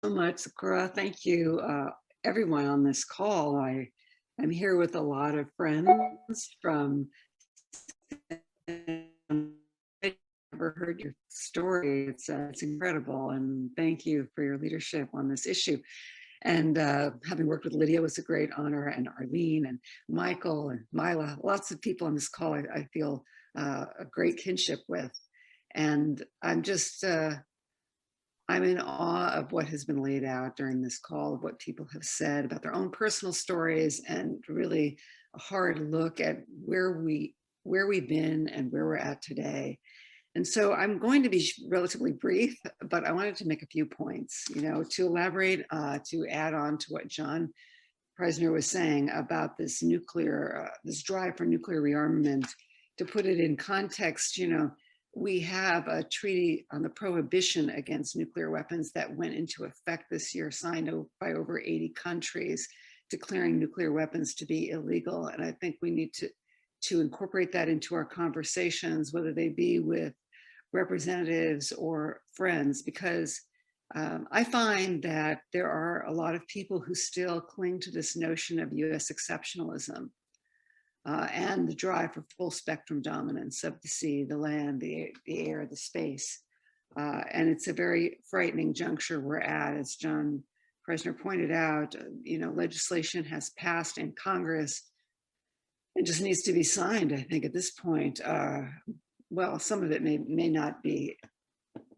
much, Sakura. Thank you, everyone on this call. I am here with a lot of friends from. I've never heard your story. It's incredible, and thank you for your leadership on this issue. And having worked with Lydia was a great honor, and Arlene and Michael and Mila, lots of people on this call I feel a great kinship with. And I'm in awe of what has been laid out during this call, of what people have said about their own personal stories, and really a hard look at where we've been and where we're at today. And so I'm going to be relatively brief, but I wanted to make a few points, to elaborate, to add on to what John Presner was saying about this this drive for nuclear rearmament. To put it in context, we have a treaty on the prohibition against nuclear weapons that went into effect this year, signed by over 80 countries, declaring nuclear weapons to be illegal. And I think we need to incorporate that into our conversations, whether they be with representatives or friends, because I find that there are a lot of people who still cling to this notion of US exceptionalism and the drive for full spectrum dominance of the sea, the land, the air, the space. And it's a very frightening juncture we're at. As John Presner pointed out, legislation has passed in Congress. It just needs to be signed, I think, at this point. Well, some of it may not be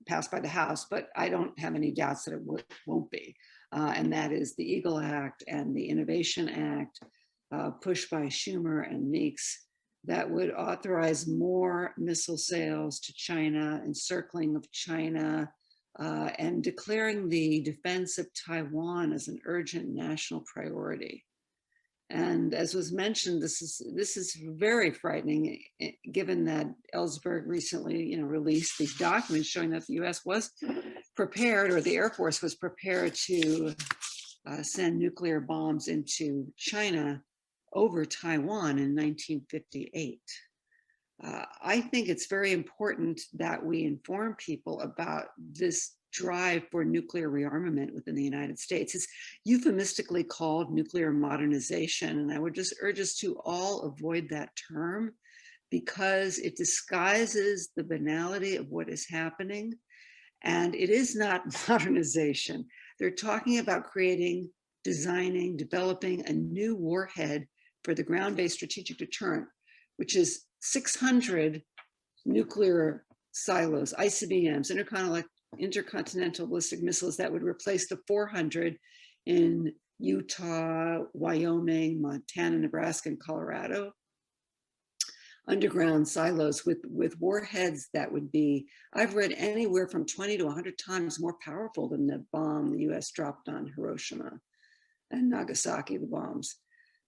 passed by the House, but I don't have any doubts that it won't be. And that is the Eagle Act and the Innovation Act, pushed by Schumer and Meeks, that would authorize more missile sales to China, encircling of China, and declaring the defense of Taiwan as an urgent national priority. And as was mentioned, this is very frightening, given that Ellsberg recently, released these documents showing that the U.S. was prepared, or the Air Force was prepared to send nuclear bombs into China over Taiwan in 1958. I think it's very important that we inform people about this drive for nuclear rearmament within the United States. It's euphemistically called nuclear modernization, and I would just urge us to all avoid that term, because it disguises the banality of what is happening, and it is not modernization. They're talking about creating, designing, developing a new warhead for the ground-based strategic deterrent, which is 600 nuclear silos, ICBMs, intercontinental ballistic missiles, that would replace the 400 in Utah, Wyoming, Montana, Nebraska, and Colorado. Underground silos with warheads that would be, I've read, anywhere from 20 to 100 times more powerful than the bomb the US dropped on Hiroshima and Nagasaki, the bombs.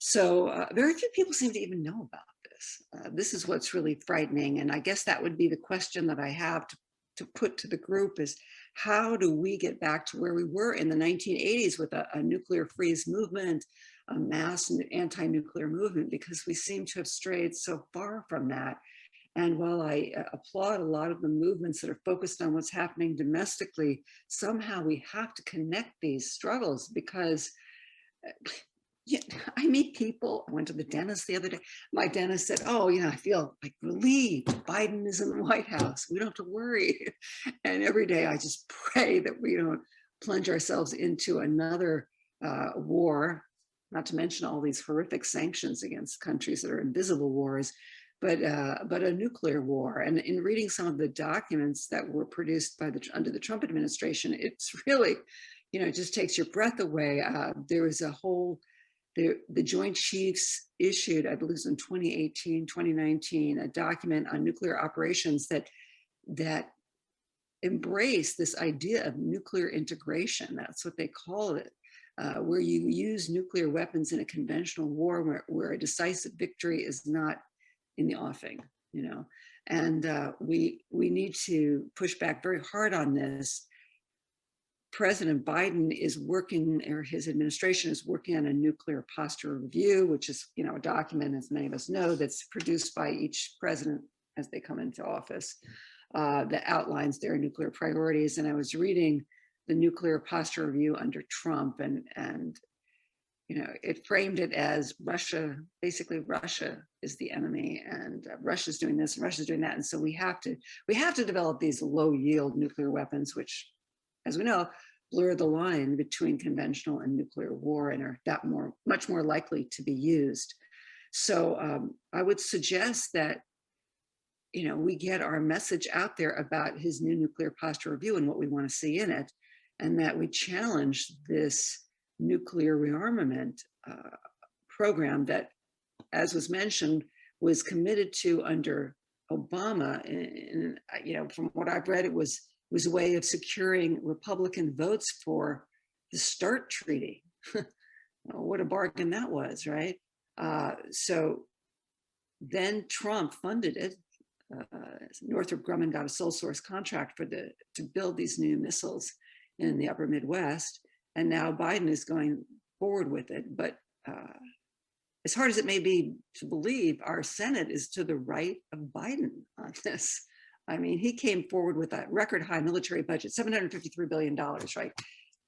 So very few people seem to even know about this. This is what's really frightening. And I guess that would be the question that I have to put to the group, is how do we get back to where we were in the 1980s with a nuclear freeze movement, a mass anti-nuclear movement, because we seem to have strayed so far from that. And while I applaud a lot of the movements that are focused on what's happening domestically, somehow we have to connect these struggles, because yeah, I meet people. I went to the dentist the other day. My dentist said, "Oh, I feel like relieved. Biden is in the White House. We don't have to worry." And every day I just pray that we don't plunge ourselves into another war, not to mention all these horrific sanctions against countries that are invisible wars, but a nuclear war. And in reading some of the documents that were produced under the Trump administration, it's really, it just takes your breath away. There was a whole. The Joint Chiefs issued, I believe it was in 2018, 2019, a document on nuclear operations that embrace this idea of nuclear integration. That's what they call it, where you use nuclear weapons in a conventional war where a decisive victory is not in the offing, And we need to push back very hard on this. President Biden is working, or his administration is working on a nuclear posture review, which is, a document, as many of us know, that's produced by each president as they come into office, that outlines their nuclear priorities. And I was reading the nuclear posture review under Trump, and it framed it as Russia, basically Russia is the enemy, and Russia's doing this and Russia's doing that, and so we have to develop these low yield nuclear weapons, which, as we know, blur the line between conventional and nuclear war and are much more likely to be used. So I would suggest that we get our message out there about his new nuclear posture review and what we want to see in it, and that we challenge this nuclear rearmament program that, as was mentioned, was committed to under Obama. And from what I've read, it was a way of securing Republican votes for the START treaty. What a bargain that was, right? So then Trump funded it. Northrop Grumman got a sole source contract to build these new missiles in the upper Midwest, and now Biden is going forward with it. But as hard as it may be to believe, our Senate is to the right of Biden on this. I mean, he came forward with a record high military budget, $753 billion, right?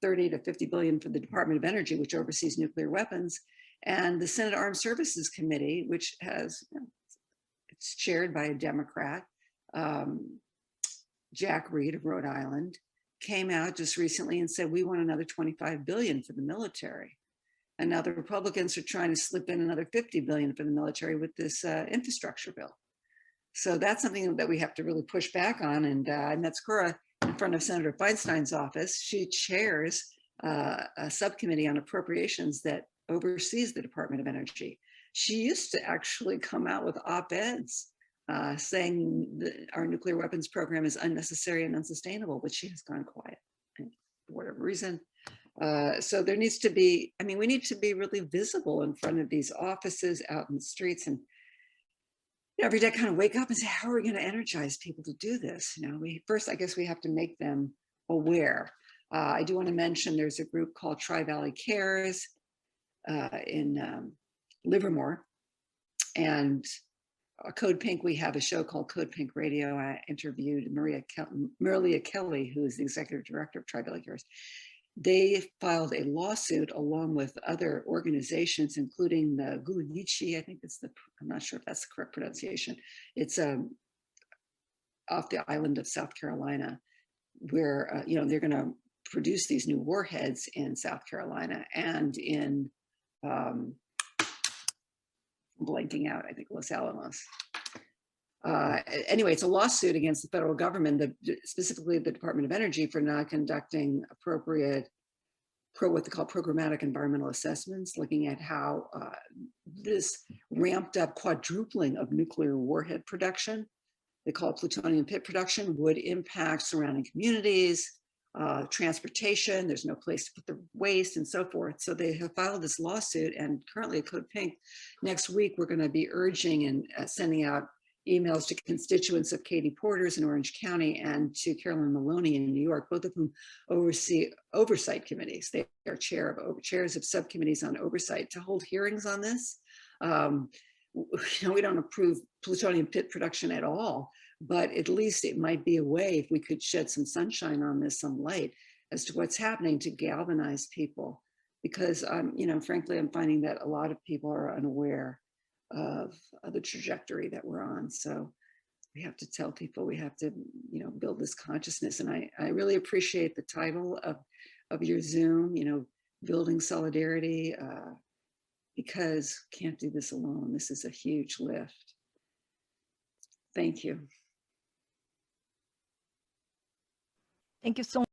30 to 50 billion for the Department of Energy, which oversees nuclear weapons, and the Senate Armed Services Committee, which has, it's chaired by a Democrat, Jack Reed of Rhode Island, came out just recently and said, we want another 25 billion for the military. And now the Republicans are trying to slip in another 50 billion for the military with this infrastructure bill. So that's something that we have to really push back on. And I met Skura in front of Senator Feinstein's office. She chairs a subcommittee on appropriations that oversees the Department of Energy. She used to actually come out with op-eds saying that our nuclear weapons program is unnecessary and unsustainable, but she has gone quiet for whatever reason. So there needs to be, we need to be really visible in front of these offices, out in the streets, and every day kind of wake up and say, how are we going to energize people to do this? First, I guess we have to make them aware. I do want to mention there's a group called Tri-Valley Cares in Livermore, and CODEPINK, we have a show called CODEPINK Radio. I interviewed Maria Kelly, who is the executive director of Tri-Valley Cares. They filed a lawsuit along with other organizations, including the Gulichi, I think I'm not sure if that's the correct pronunciation. It's off the island of South Carolina, where they're going to produce these new warheads in South Carolina and in blanking out, I think Los Alamos. Anyway, it's a lawsuit against the federal government, specifically the Department of Energy, for not conducting appropriate what they call programmatic environmental assessments, looking at how this ramped up quadrupling of nuclear warhead production, they call it plutonium pit production, would impact surrounding communities, transportation, there's no place to put the waste and so forth. So they have filed this lawsuit, and currently at CODEPINK, next week, we're going to be urging and sending out emails to constituents of Katie Porter's in Orange County and to Carolyn Maloney in New York, both of whom oversee oversight committees. They are chairs of subcommittees on oversight to hold hearings on this. We don't approve plutonium pit production at all, but at least it might be a way, if we could shed some sunshine on this, some light as to what's happening, to galvanize people. Because, frankly, I'm finding that a lot of people are unaware of the trajectory that we're on. So we have to tell people, we have to, build this consciousness. And I really appreciate the title of your Zoom, building solidarity, because can't do this alone. This is a huge lift. Thank you. Thank you so much.